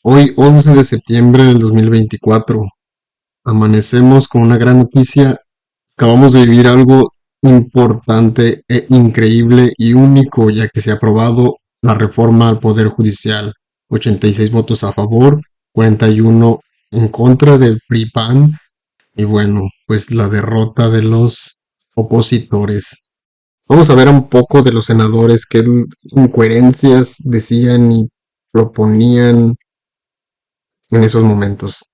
Hoy, 11 de septiembre del 2024, amanecemos con una gran noticia. Acabamos de vivir algo importante e increíble y único, ya que se ha aprobado la reforma al Poder Judicial. 86 votos a favor, 41 en contra del PRI-PAN y bueno, pues la derrota de los opositores. Vamos a ver un poco de los senadores, qué incoherencias decían y proponían en esos momentos.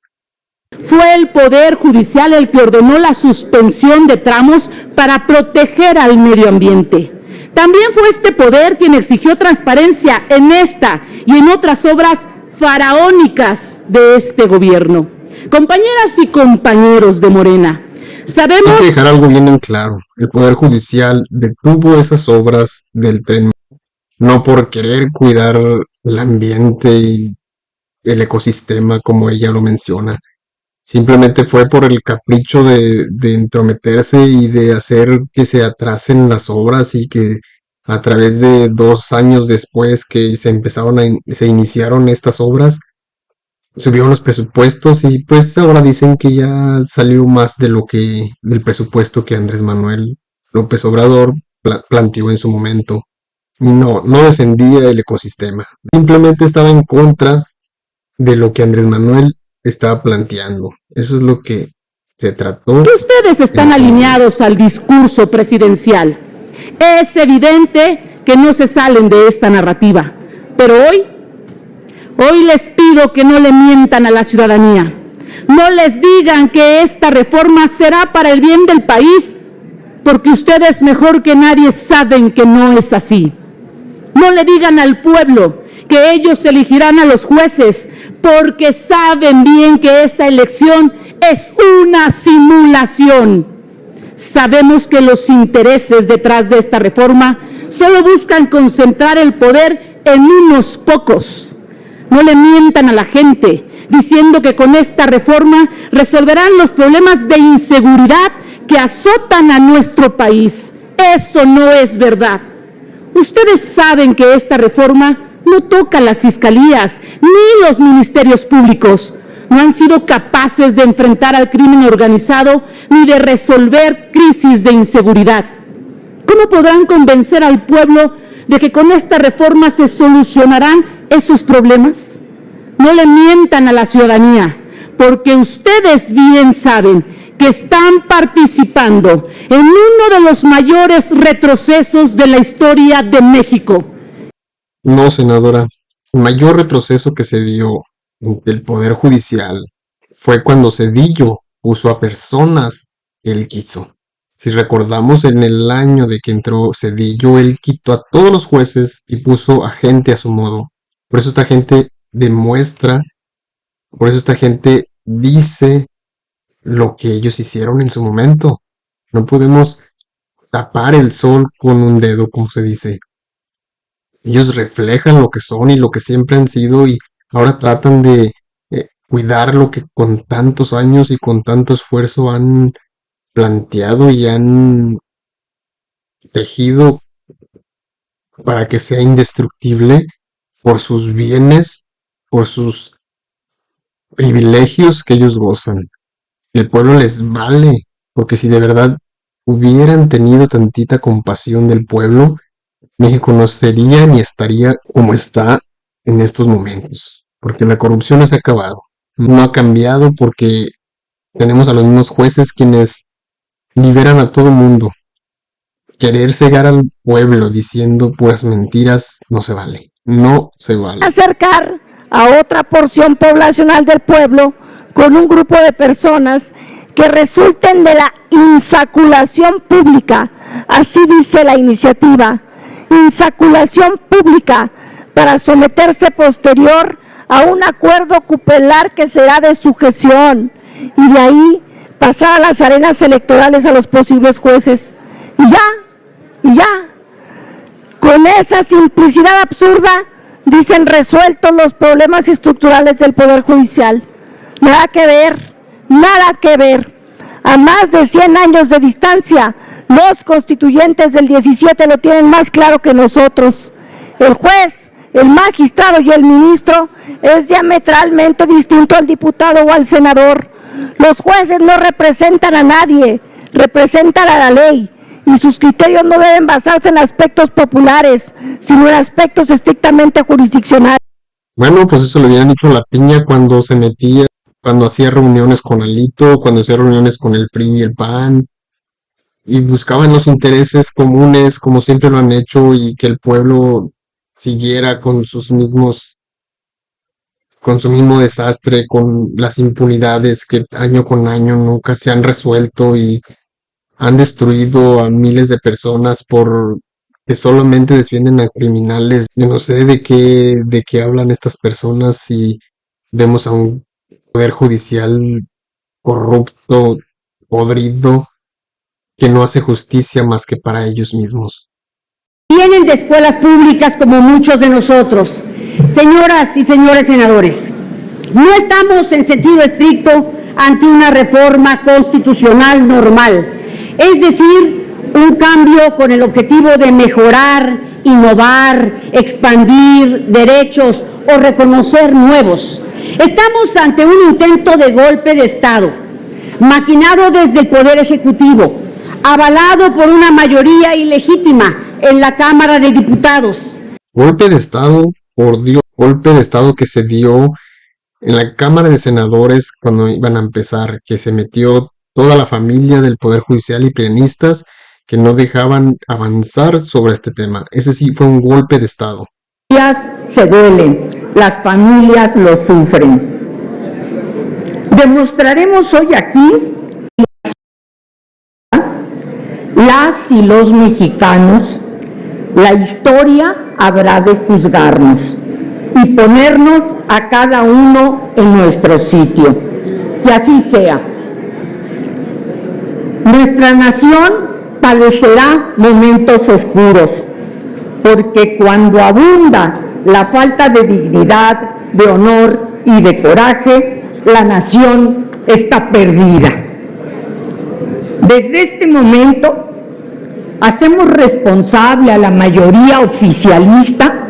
Fue el Poder Judicial el que ordenó la suspensión de tramos para proteger al medio ambiente. También fue este poder quien exigió transparencia en esta y en otras obras faraónicas de este gobierno. Compañeras y compañeros de Morena, sabemos... Hay que dejar algo bien en claro. El Poder Judicial detuvo esas obras del Tren, no por querer cuidar el ambiente y el ecosistema como ella lo menciona. Simplemente fue por el capricho de entrometerse y de hacer que se atrasen las obras y que a través de 2 años después que se iniciaron estas obras, subieron los presupuestos y pues ahora dicen que ya salió más del presupuesto que Andrés Manuel López Obrador planteó en su momento. No defendía el ecosistema. Simplemente estaba en contra de lo que Andrés Manuel estaba planteando. Eso es lo que se trató. Que ustedes están alineados al discurso presidencial. Es evidente que no se salen de esta narrativa, pero hoy les pido que no le mientan a la ciudadanía. No les digan que esta reforma será para el bien del país, porque ustedes mejor que nadie saben que no es así. No le digan al pueblo que ellos elegirán a los jueces, porque saben bien que esa elección es una simulación. Sabemos que los intereses detrás de esta reforma solo buscan concentrar el poder en unos pocos. No le mientan a la gente diciendo que con esta reforma resolverán los problemas de inseguridad que azotan a nuestro país. Eso no es verdad. Ustedes saben que esta reforma no toca las fiscalías ni los ministerios públicos. No han sido capaces de enfrentar al crimen organizado ni de resolver crisis de inseguridad. ¿Cómo podrán convencer al pueblo de que con esta reforma se solucionarán esos problemas? No le mientan a la ciudadanía, porque ustedes bien saben que están participando en uno de los mayores retrocesos de la historia de México. No, senadora, el mayor retroceso que se dio del Poder Judicial fue cuando Zedillo puso a personas que él quiso. Si recordamos, en el año de que entró Zedillo, él quitó a todos los jueces y puso a gente a su modo. Por eso esta gente dice lo que ellos hicieron en su momento. No podemos tapar el sol con un dedo, como se dice. Ellos reflejan lo que son y lo que siempre han sido y ahora tratan de cuidar lo que con tantos años y con tanto esfuerzo han planteado y han tejido para que sea indestructible por sus bienes, por sus privilegios que ellos gozan. El pueblo les vale, porque si de verdad hubieran tenido tantita compasión del pueblo, México no sería ni estaría como está en estos momentos, porque la corrupción no se ha acabado, no ha cambiado porque tenemos a los mismos jueces quienes liberan a todo mundo. Querer cegar al pueblo diciendo puras mentiras no se vale, no se vale. Acercar a otra porción poblacional del pueblo con un grupo de personas que resulten de la insaculación pública, así dice la iniciativa, insaculación pública para someterse posterior a un acuerdo cupelar que será de sujeción y de ahí pasar a las arenas electorales a los posibles jueces. Y ya, con esa simplicidad absurda, dicen resueltos los problemas estructurales del Poder Judicial. Nada que ver. A más de 100 años de distancia, los constituyentes del 17 lo tienen más claro que nosotros. El juez el magistrado y el ministro es diametralmente distinto al diputado o al senador. Los jueces no representan a nadie, representan a la ley, y sus criterios no deben basarse en aspectos populares, sino en aspectos estrictamente jurisdiccionales. Bueno, pues eso le hubieran dicho a la Piña cuando se metía, cuando hacía reuniones con Alito, cuando hacía reuniones con el PRI y el PAN, y buscaban los intereses comunes como siempre lo han hecho y que el pueblo siguiera con su mismo desastre, con las impunidades que año con año nunca se han resuelto y han destruido a miles de personas por que solamente defienden a criminales. Yo no sé de qué hablan estas personas si vemos a un poder judicial corrupto, podrido, que no hace justicia más que para ellos mismos. Vienen de escuelas públicas como muchos de nosotros. Señoras y señores senadores, no estamos en sentido estricto ante una reforma constitucional normal, es decir, un cambio con el objetivo de mejorar, innovar, expandir derechos o reconocer nuevos. Estamos ante un intento de golpe de Estado, maquinado desde el Poder Ejecutivo, avalado por una mayoría ilegítima en la Cámara de Diputados. Golpe de Estado, por Dios, golpe de Estado que se dio en la Cámara de Senadores cuando iban a empezar, que se metió toda la familia del Poder Judicial y prianistas que no dejaban avanzar sobre este tema. Ese sí fue un golpe de Estado. Las familias se duelen, las familias lo sufren. Demostraremos hoy aquí las y los mexicanos, la historia habrá de juzgarnos y ponernos a cada uno en nuestro sitio. Que así sea. Nuestra nación padecerá momentos oscuros, porque cuando abunda la falta de dignidad, de honor y de coraje, la nación está perdida. Desde este momento, hacemos responsable a la mayoría oficialista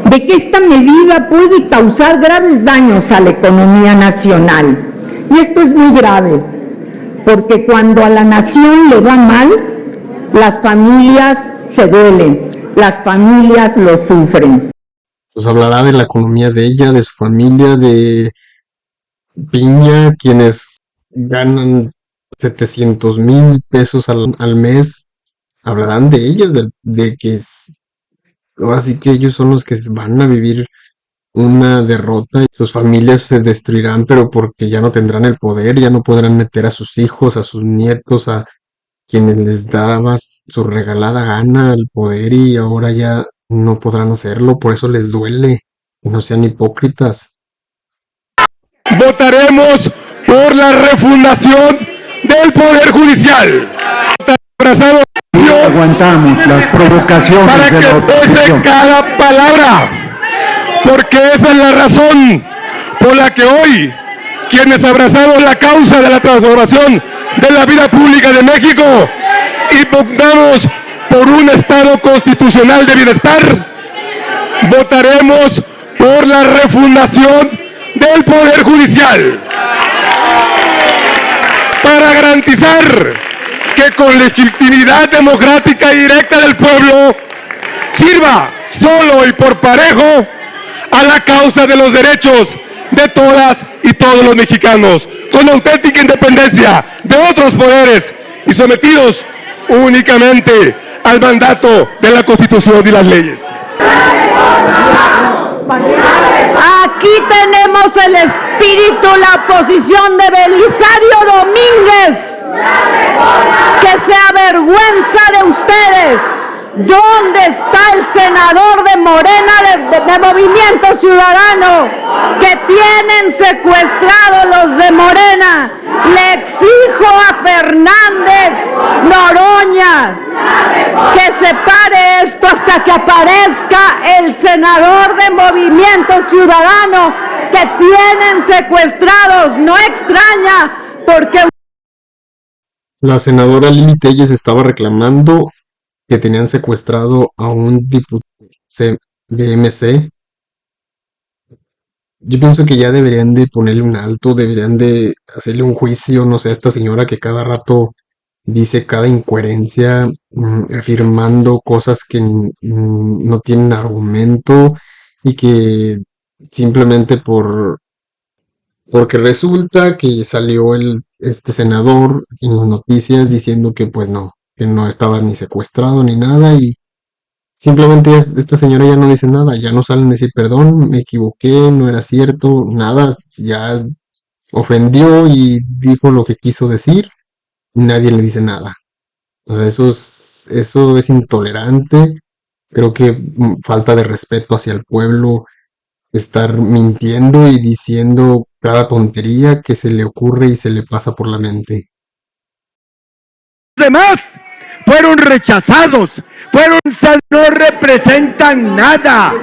de que esta medida puede causar graves daños a la economía nacional. Y esto es muy grave, porque cuando a la nación le va mal, las familias se duelen, las familias lo sufren. Pues hablará de la economía de ella, de su familia, de Piña, quienes ganan 700,000 pesos al mes. Hablarán de ellos, de que ahora sí que ellos son los que van a vivir una derrota y sus familias se destruirán, pero porque ya no tendrán el poder, ya no podrán meter a sus hijos, a sus nietos, a quienes les daba su regalada gana el poder y ahora ya no podrán hacerlo, por eso les duele. No sean hipócritas. Votaremos por la refundación del Poder Judicial. Abrazado aguantamos las provocaciones para de la que oposición. pese cada palabra, porque esa es la razón por la que hoy quienes abrazamos la causa de la transformación de la vida pública de México y pugnamos por un Estado constitucional de bienestar, votaremos por la refundación del Poder Judicial para garantizar que con legitimidad democrática y directa del pueblo sirva solo y por parejo a la causa de los derechos de todas y todos los mexicanos, con auténtica independencia de otros poderes y sometidos únicamente al mandato de la Constitución y las leyes. Aquí tenemos el espíritu, la posición de Belisario Domínguez, que se avergüenza de ustedes. ¿Dónde está el senador de Morena de Movimiento Ciudadano que tienen secuestrados los de Morena? Le exijo a Fernández Noroña que se pare esto hasta que aparezca el senador de Movimiento Ciudadano que tienen secuestrados. No extraña, porque La senadora Lili Telles estaba reclamando que tenían secuestrado a un diputado. de MC. Yo pienso que ya deberían de ponerle un alto, deberían de hacerle un juicio, no sé, a esta señora que cada rato dice cada incoherencia, afirmando cosas que no tienen argumento y que simplemente porque resulta que salió este senador en las noticias diciendo que pues no, que no estaba ni secuestrado ni nada y simplemente esta señora ya no dice nada, ya no salen a decir perdón, me equivoqué, no era cierto, nada, ya ofendió y dijo lo que quiso decir, nadie le dice nada. O sea, eso es intolerante, creo que falta de respeto hacia el pueblo, estar mintiendo y diciendo cada tontería que se le ocurre y se le pasa por la mente. Los demás fueron rechazados, no representan nada.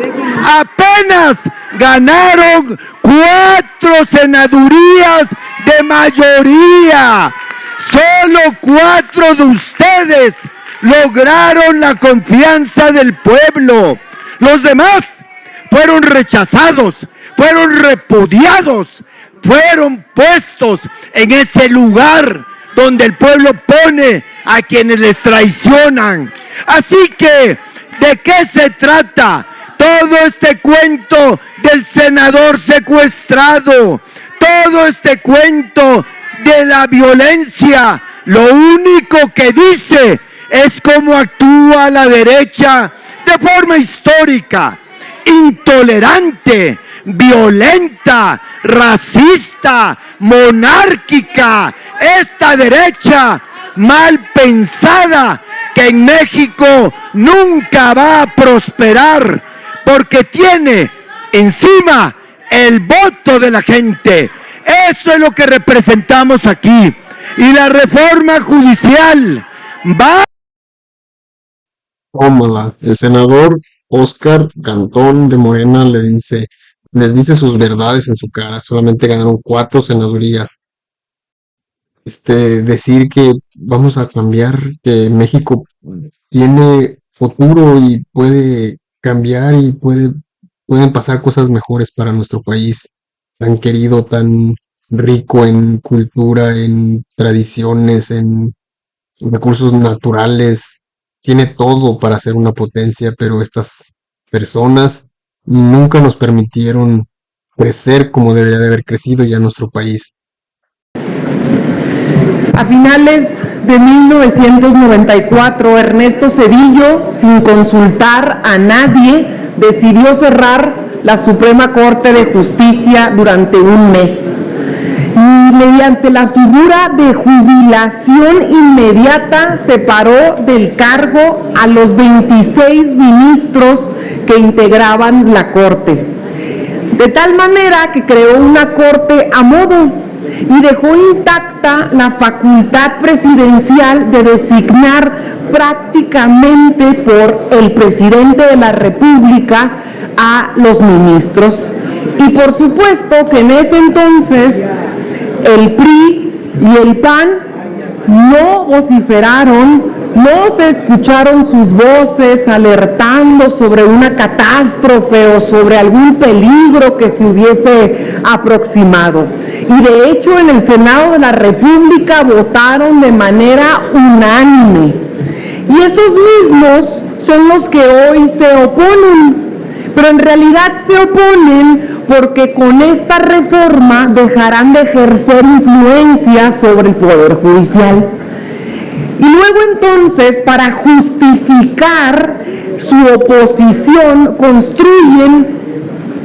Apenas ganaron 4 senadurías de mayoría. Solo 4 de ustedes lograron la confianza del pueblo. Los demás fueron rechazados, fueron repudiados, fueron puestos en ese lugar donde el pueblo pone a quienes les traicionan. Así que, ¿de qué se trata todo este cuento del senador secuestrado? Todo este cuento de la violencia, lo único que dice es cómo actúa la derecha de forma histórica, intolerante, violenta, racista, monárquica. Esta derecha mal pensada que en México nunca va a prosperar porque tiene encima el voto de la gente. Eso es lo que representamos aquí. Y la reforma judicial va... Tómala. El senador Óscar Cantón de Morena les dice sus verdades en su cara. Solamente ganaron 4 senadurías. Decir que vamos a cambiar, que México tiene futuro y puede cambiar y pueden pasar cosas mejores para nuestro país, tan querido, tan rico en cultura, en tradiciones, en recursos naturales, tiene todo para ser una potencia, pero estas personas nunca nos permitieron crecer como debería de haber crecido ya nuestro país. A finales de 1994, Ernesto Zedillo, sin consultar a nadie, decidió cerrar la Suprema Corte de Justicia durante un mes. Y mediante la figura de jubilación inmediata separó del cargo a los 26 ministros que integraban la Corte. De tal manera que creó una Corte a modo y dejó intacta la facultad presidencial de designar prácticamente por el presidente de la República a los ministros. Y por supuesto que en ese entonces el PRI y el PAN no vociferaron, no se escucharon sus voces alertando sobre una catástrofe o sobre algún peligro que se hubiese aproximado. Y de hecho en el Senado de la República votaron de manera unánime. Y esos mismos son los que hoy se oponen, pero en realidad se oponen porque con esta reforma dejarán de ejercer influencia sobre el Poder Judicial. Y luego entonces, para justificar su oposición, construyen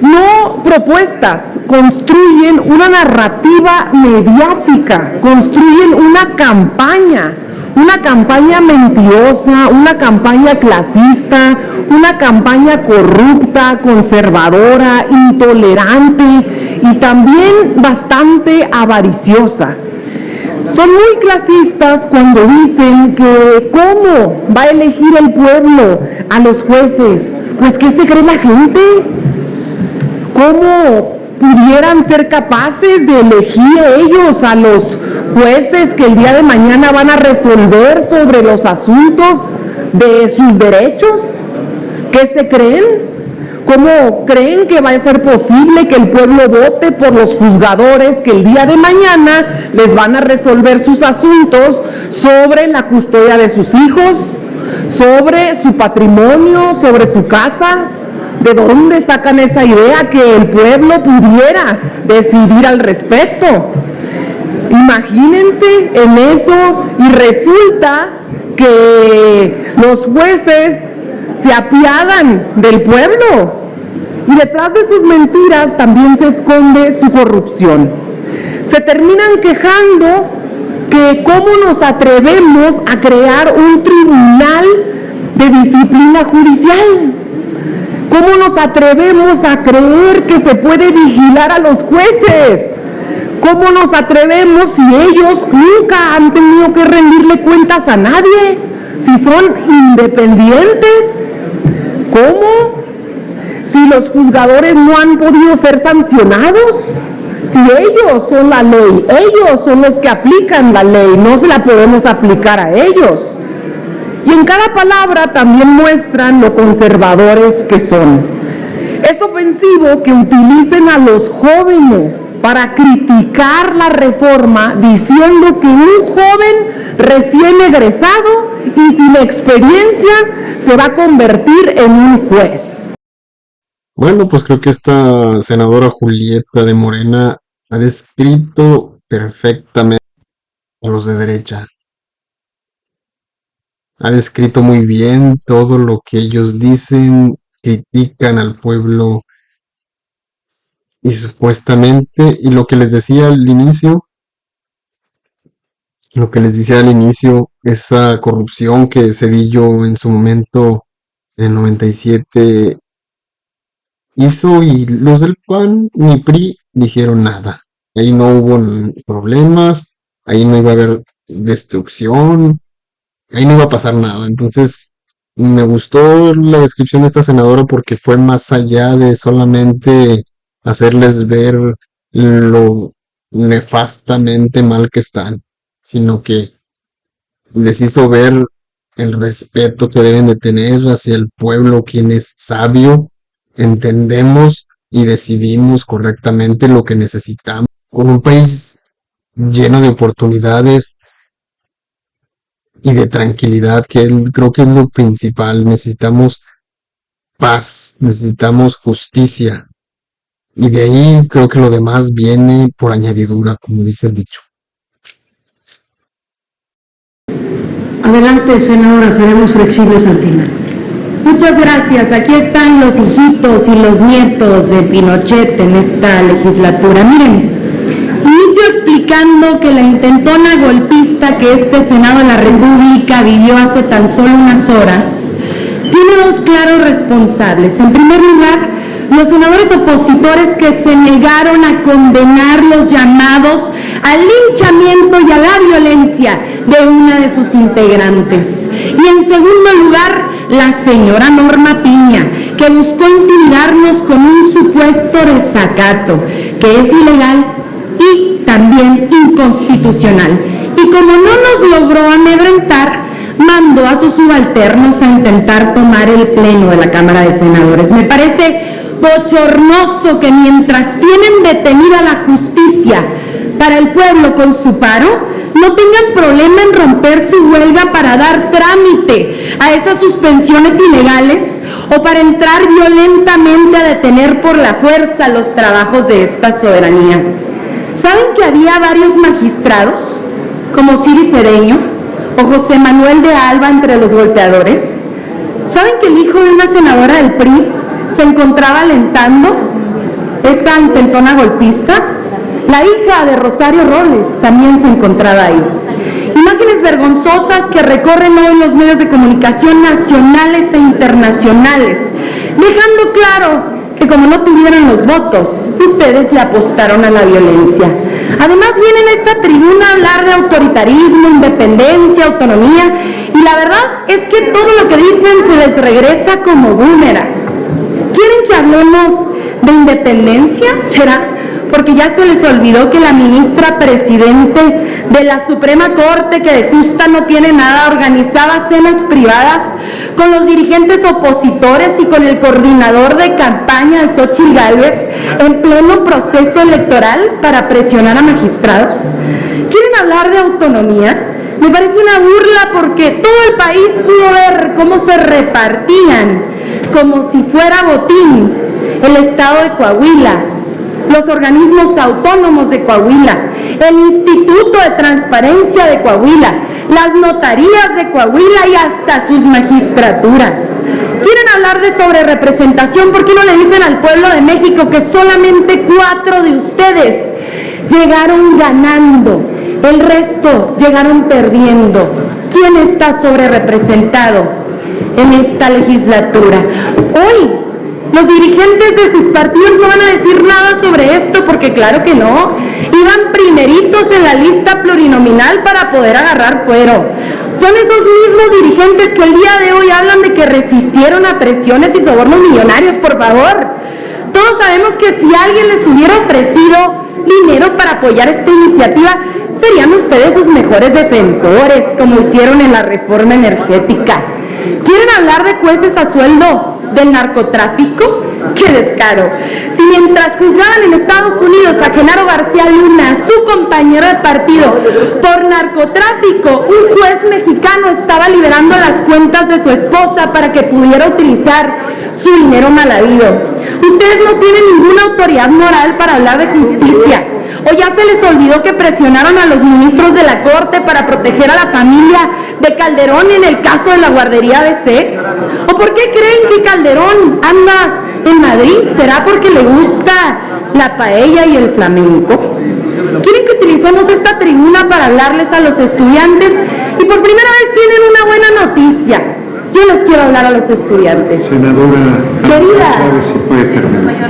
no propuestas, construyen una narrativa mediática, construyen una campaña mentirosa, una campaña clasista, una campaña corrupta, conservadora, intolerante y también bastante avariciosa. Son muy clasistas cuando dicen que ¿cómo va a elegir el pueblo a los jueces? Pues ¿qué se cree la gente? ¿Cómo pudieran ser capaces de elegir ellos a los jueces que el día de mañana van a resolver sobre los asuntos de sus derechos? ¿Qué se creen? ¿Cómo creen que va a ser posible que el pueblo vote por los juzgadores que el día de mañana les van a resolver sus asuntos sobre la custodia de sus hijos, sobre su patrimonio, sobre su casa? ¿De dónde sacan esa idea que el pueblo pudiera decidir al respecto? Imagínense en eso, y resulta que los jueces se apiadan del pueblo, y detrás de sus mentiras también se esconde su corrupción. Se terminan quejando que cómo nos atrevemos a crear un tribunal de disciplina judicial. ¿Cómo nos atrevemos a creer que se puede vigilar a los jueces? ¿Cómo nos atrevemos si ellos nunca han tenido que rendirle cuentas a nadie? Si son independientes. ¿Cómo? Si los juzgadores no han podido ser sancionados. Si ellos son la ley, ellos son los que aplican la ley, no se la podemos aplicar a ellos. Y en cada palabra también muestran lo conservadores que son. Es ofensivo que utilicen a los jóvenes para criticar la reforma, diciendo que un joven recién egresado y sin experiencia se va a convertir en un juez. Bueno, pues creo que esta senadora Julieta de Morena ha descrito perfectamente a los de derecha. Ha descrito muy bien todo lo que ellos dicen, critican al pueblo y supuestamente, y lo que les decía al inicio, esa corrupción que Zedillo en su momento, en 97, hizo, y los del PAN ni PRI dijeron nada. Ahí no hubo problemas, ahí no iba a haber destrucción, ahí no iba a pasar nada. Entonces, me gustó la descripción de esta senadora porque fue más allá de solamente hacerles ver lo nefastamente mal que están, sino que les hizo ver el respeto que deben de tener hacia el pueblo, quien es sabio, entendemos y decidimos correctamente lo que necesitamos. Con un país lleno de oportunidades y de tranquilidad, que creo que es lo principal. Necesitamos paz, necesitamos justicia, y de ahí creo que lo demás viene por añadidura, como dice el dicho. Adelante, senadora, seremos flexibles al final. Muchas gracias. Aquí están los hijitos y los nietos de Pinochet en esta legislatura. Miren, inicio explicando que la intentona golpista que este Senado de la República vivió hace tan solo unas horas tiene dos claros responsables. En primer lugar, los senadores opositores que se negaron a condenar los llamados al linchamiento y a la violencia de una de sus integrantes. Y en segundo lugar, la señora Norma Piña, que buscó intimidarnos con un supuesto desacato, que es ilegal y también inconstitucional. Y como no nos logró amedrentar, mandó a sus subalternos a intentar tomar el pleno de la Cámara de Senadores. Me parece bochornoso que mientras tienen detenida la justicia para el pueblo con su paro, no tengan problema en romper su huelga para dar trámite a esas suspensiones ilegales o para entrar violentamente a detener por la fuerza los trabajos de esta soberanía. ¿Saben que había varios magistrados, como Ciri Cedeño o José Manuel de Alba entre los golpeadores? ¿Saben que el hijo de una senadora del PRI se encontraba alentando esa intentona golpista? La hija de Rosario Robles también se encontraba ahí. Imágenes vergonzosas que recorren hoy los medios de comunicación nacionales e internacionales, dejando claro que como no tuvieron los votos, ustedes le apostaron a la violencia. Además vienen a esta tribuna a hablar de autoritarismo, independencia, autonomía, y la verdad es que todo lo que dicen se les regresa como boomerang. ¿Quieren que hablemos de independencia? ¿Será porque ya se les olvidó que la ministra presidente de la Suprema Corte, que de justa no tiene nada, organizaba cenas privadas con los dirigentes opositores y con el coordinador de campaña de Xóchitl Gálvez en pleno proceso electoral para presionar a magistrados. ¿Quieren hablar de autonomía? Me parece una burla porque todo el país pudo ver cómo se repartían, como si fuera botín, el estado de Coahuila, los organismos autónomos de Coahuila, el Instituto de Transparencia de Coahuila, las notarías de Coahuila y hasta sus magistraturas. ¿Quieren hablar de sobrerepresentación? ¿Por qué no le dicen al pueblo de México que solamente 4 de ustedes llegaron ganando, el resto llegaron perdiendo? ¿Quién está sobrerepresentado en esta legislatura? Hoy los dirigentes de sus partidos no van a decir nada sobre esto porque claro que no, iban primeritos en la lista plurinominal para poder agarrar fuero. Son esos mismos dirigentes que el día de hoy hablan de que resistieron a presiones y sobornos millonarios, por favor. Todos sabemos que si alguien les hubiera ofrecido dinero para apoyar esta iniciativa, serían ustedes sus mejores defensores, como hicieron en la reforma energética. ¿Quieren hablar de jueces a sueldo del narcotráfico? ¡Qué descaro! Si mientras juzgaban en Estados Unidos a Genaro García Luna, su compañero de partido, por narcotráfico, un juez mexicano estaba liberando las cuentas de su esposa para que pudiera utilizar su dinero mal habido. Ustedes no tienen ninguna autoridad moral para hablar de justicia. ¿O ya se les olvidó que presionaron a los ministros de la Corte para proteger a la familia de Calderón en el caso de la guardería ABC? ¿O por qué creen que Calderón anda en Madrid? ¿Será porque le gusta la paella y el flamenco? ¿Quieren que utilicemos esta tribuna para hablarles a los estudiantes? Y por primera vez tienen una buena noticia. Yo les quiero hablar a los estudiantes. Senadora, Querida, si puede terminar.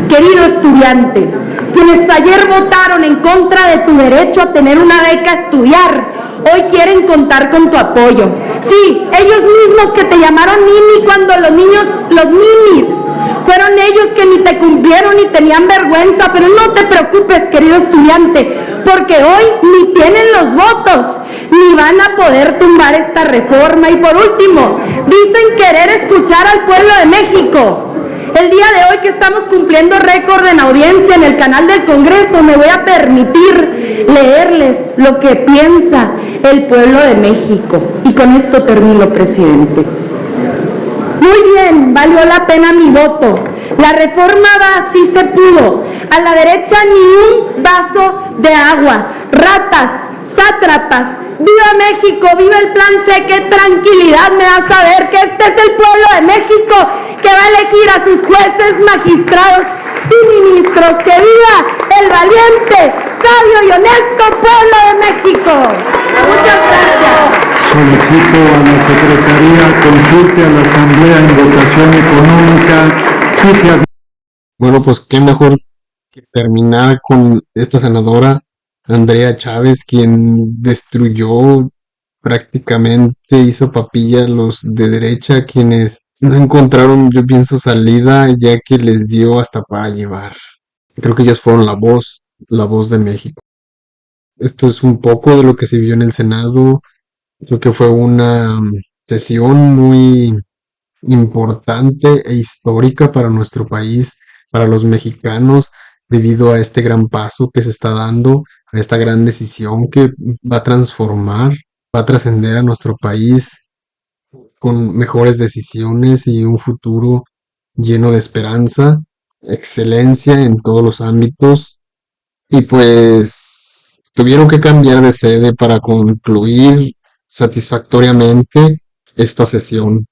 Querido estudiante, quienes ayer votaron en contra de tu derecho a tener una beca a estudiar, hoy quieren contar con tu apoyo. Sí, ellos mismos que te llamaron Nini cuando los ninis, fueron ellos que ni te cumplieron ni tenían vergüenza, pero no te preocupes, querido estudiante, porque hoy ni tienen los votos, ni van a poder tumbar esta reforma. Y por último, dicen querer escuchar al pueblo de México. El día de hoy que estamos cumpliendo récord en audiencia en el canal del Congreso, me voy a permitir leerles lo que piensa el pueblo de México. Y con esto termino, presidente. Muy bien, valió la pena mi voto. La reforma va, sí se pudo. A la derecha ni un vaso de agua. Ratas, sátrapas, ¡viva México! ¡Viva el plan C! ¡Qué tranquilidad me da saber que este es el pueblo de México que va a elegir a sus jueces, magistrados y ministros! ¡Que viva el valiente, sabio y honesto pueblo de México! Muchas gracias. Solicito a la Secretaría consulte a la Asamblea en votación económica. Sí se Bueno, pues qué mejor que terminar con esta senadora Andrea Chávez, quien destruyó, prácticamente hizo papilla a los de derecha, quienes no encontraron, yo pienso, salida, ya que les dio hasta para llevar. Creo que ellos fueron la voz de México. Esto es un poco de lo que se vio en el Senado. Creo que fue una sesión muy importante e histórica para nuestro país, para los mexicanos, debido a este gran paso que se está dando, a esta gran decisión que va a transformar, va a trascender a nuestro país con mejores decisiones y un futuro lleno de esperanza, excelencia en todos los ámbitos. Y pues tuvieron que cambiar de sede para concluir satisfactoriamente esta sesión.